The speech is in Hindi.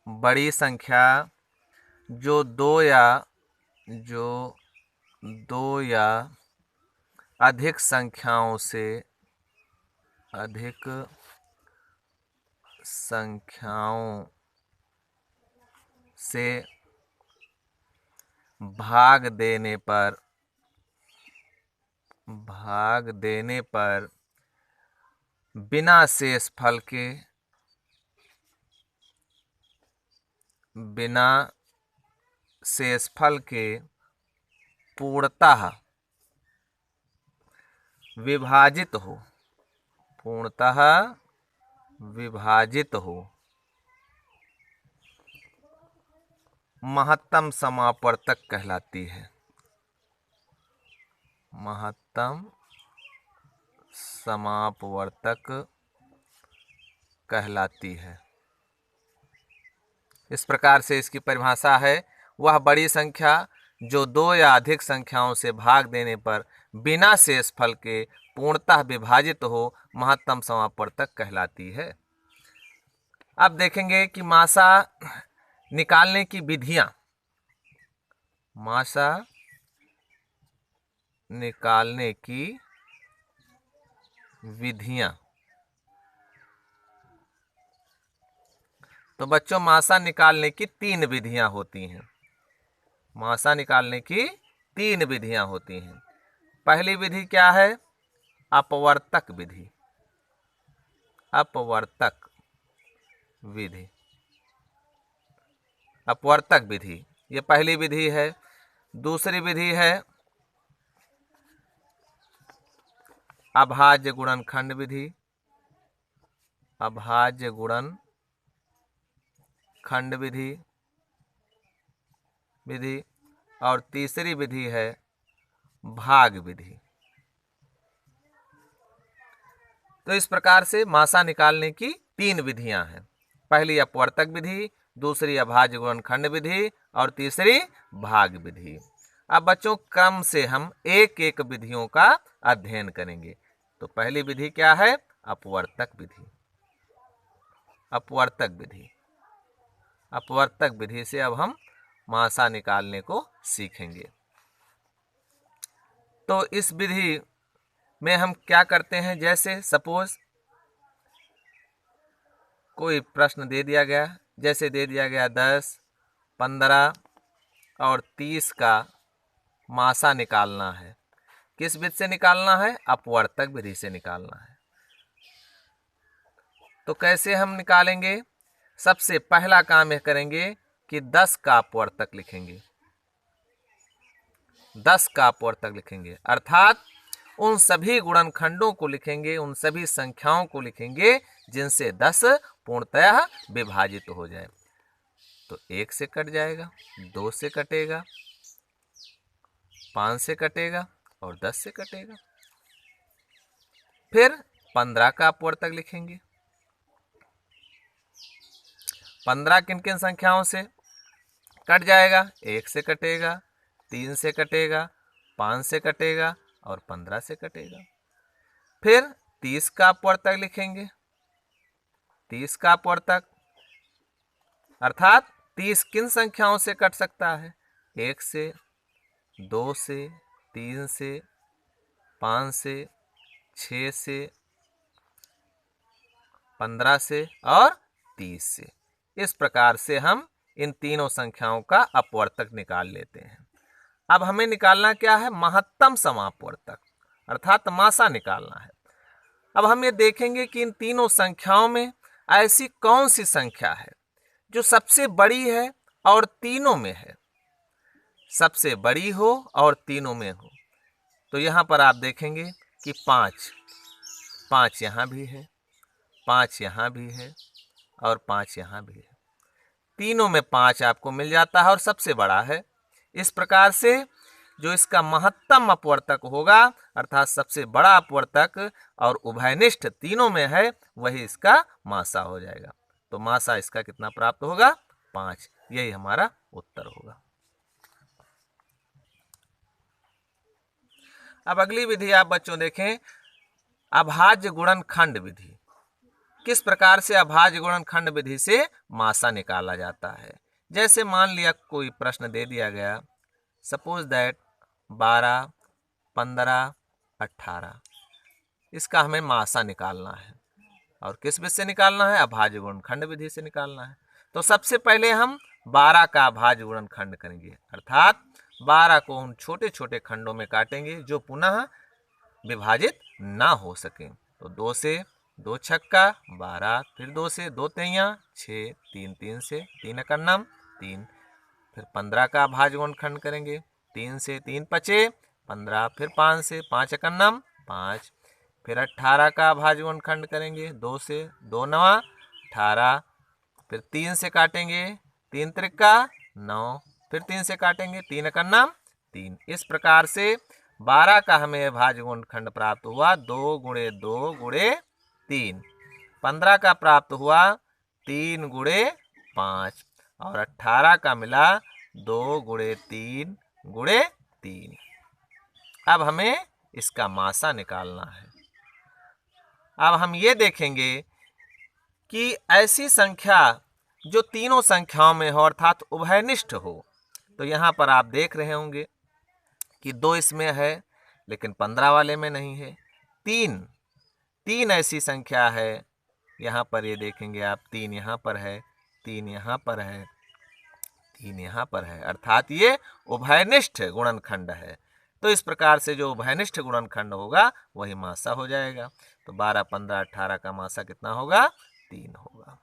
बड़ी संख्या जो दो या अधिक संख्याओं से भाग देने पर बिना शेषफल के पूर्णतः विभाजित हो महत्तम समापवर्तक कहलाती है। महत्तम समापवर्तक कहलाती है। इस प्रकार से इसकी परिभाषा है, वह बड़ी संख्या जो दो या अधिक संख्याओं से भाग देने पर बिना शेषफल के पूर्णतः विभाजित हो महत्तम समापवर्तक कहलाती है। अब देखेंगे कि मासा निकालने की विधियां। मासा निकालने की विधियां। तो बच्चों, मासा निकालने की 3 विधियां होती हैं। मासा निकालने की 3 विधियां होती हैं। पहली विधि क्या है? अपवर्तक विधि। अपवर्तक विधि ये पहली विधि है। दूसरी विधि है अभाज्य गुणनखंड विधि। अभाज्य गुणनखंड विधि और तीसरी विधि है भाग विधि। तो इस प्रकार से मासा निकालने की 3 विधियां हैं। पहली अपवर्तक विधि, दूसरी अभाज्य गुणनखंड विधि और तीसरी भाग विधि। अब बच्चों, क्रम से हम एक एक विधियों का अध्ययन करेंगे। तो पहली विधि क्या है? अपवर्तक विधि। अपवर्तक विधि। अपवर्तक विधि से अब हम मासा निकालने को सीखेंगे। तो इस विधि में हम क्या करते हैं, जैसे सपोज कोई प्रश्न दे दिया गया, जैसे दे दिया गया 10, 15 और 30 का मासा निकालना है। किस विधि से निकालना है? अपवर्तक विधि से निकालना है। तो कैसे हम निकालेंगे? सबसे पहला काम यह करेंगे कि 10 का अपवर्तक लिखेंगे। 10 का अपवर्तक लिखेंगे अर्थात उन सभी गुणनखंडों को लिखेंगे, उन सभी संख्याओं को लिखेंगे जिनसे 10 पूर्णतः विभाजित हो जाए। तो 1 से कट जाएगा, 2 से कटेगा, 5 से कटेगा और 10 से कटेगा। फिर 15 का अपवर्तक लिखेंगे। 15 किन किन संख्याओं से कट जाएगा? 1 से कटेगा, 3 से कटेगा, 5 से कटेगा और 15 से कटेगा। फिर 30 का अपवर्तक लिखेंगे। 30 का अपवर्तक अर्थात 30 किन संख्याओं से कट सकता है? 1 से, 2 से, 3 से, 5 से, 6 से, 15 से और 30 से। इस प्रकार से हम इन तीनों संख्याओं का अपवर्तक निकाल लेते हैं। अब हमें निकालना क्या है? महत्तम समापवर्तक अर्थात मासा निकालना है। अब हम ये देखेंगे कि इन तीनों संख्याओं में ऐसी कौन सी संख्या है जो सबसे बड़ी है और तीनों में है। सबसे बड़ी हो और तीनों में हो। तो यहां पर आप देखेंगे कि 5 यहां भी है, 5 यहां भी है और 5 यहां भी है। तीनों में 5 आपको मिल जाता है और सबसे बड़ा है। इस प्रकार से जो इसका महत्तम अपवर्तक होगा अर्थात सबसे बड़ा अपवर्तक और उभयनिष्ठ तीनों में है, वही इसका मासा हो जाएगा। तो मासा इसका कितना प्राप्त होगा? 5। यही हमारा उत्तर होगा। अब अगली विधि आप बच्चों देखें, अभाज्य गुणनखंड विधि। किस प्रकार से अभाज्य गुणनखंड विधि से मासा निकाला जाता है। जैसे मान लिया कोई प्रश्न दे दिया गया, सपोज दैट 12, 15, 18, इसका हमें मासा निकालना है और किस विधि से निकालना है, अभाज्य गुणनखंड विधि से निकालना है। तो सबसे पहले हम 12 का अभाज्य गुणनखंड करेंगे, अर्थात 12 को हम छोटे छोटे खंडों में काटेंगे जो पुनः विभाजित ना हो सके। तो 2 से 2 छक्का 12, फिर 2 से 2 तिहाई 6, 3 3 से 3 एकन्नम 3, फिर 15 का अभाज्य गुणनखंड करेंगे, 3 से 3 पचे 15, फिर 5 से 5 एकन्नम 5, फिर 18 का अभाज्य गुणनखंड करेंगे, 2 से 2 नवा 18, फिर 3 से काटेंगे, 3 त्रिका 9, फिर 3 से काटेंगे, 3 एकन्नम 3। इस प्रकार से 12 का हमें अभाज्य गुणनखंड प्राप्त हुआ 2 गुणे 2 गुणे 3, 15 का प्राप्त हुआ 3 गुणे 5 और 18 का मिला 2 गुणे 3 गुणे 3। अब हमें इसका मासा निकालना है। अब हम ये देखेंगे कि ऐसी संख्या जो तीनों संख्याओं में हो अर्थात उभयनिष्ठ हो। तो यहाँ पर आप देख रहे होंगे कि 2 इसमें है लेकिन 15 वाले में नहीं है। 3 ऐसी संख्या है, यहाँ पर ये देखेंगे आप, 3 यहाँ पर है, 3 यहाँ पर है, 3 यहाँ पर है, अर्थात ये उभयनिष्ठ गुणनखंड है। तो इस प्रकार से जो उभयनिष्ठ गुणनखंड होगा वही मासा हो जाएगा। तो 12, 15, 18 का मासा कितना होगा, 3 होगा।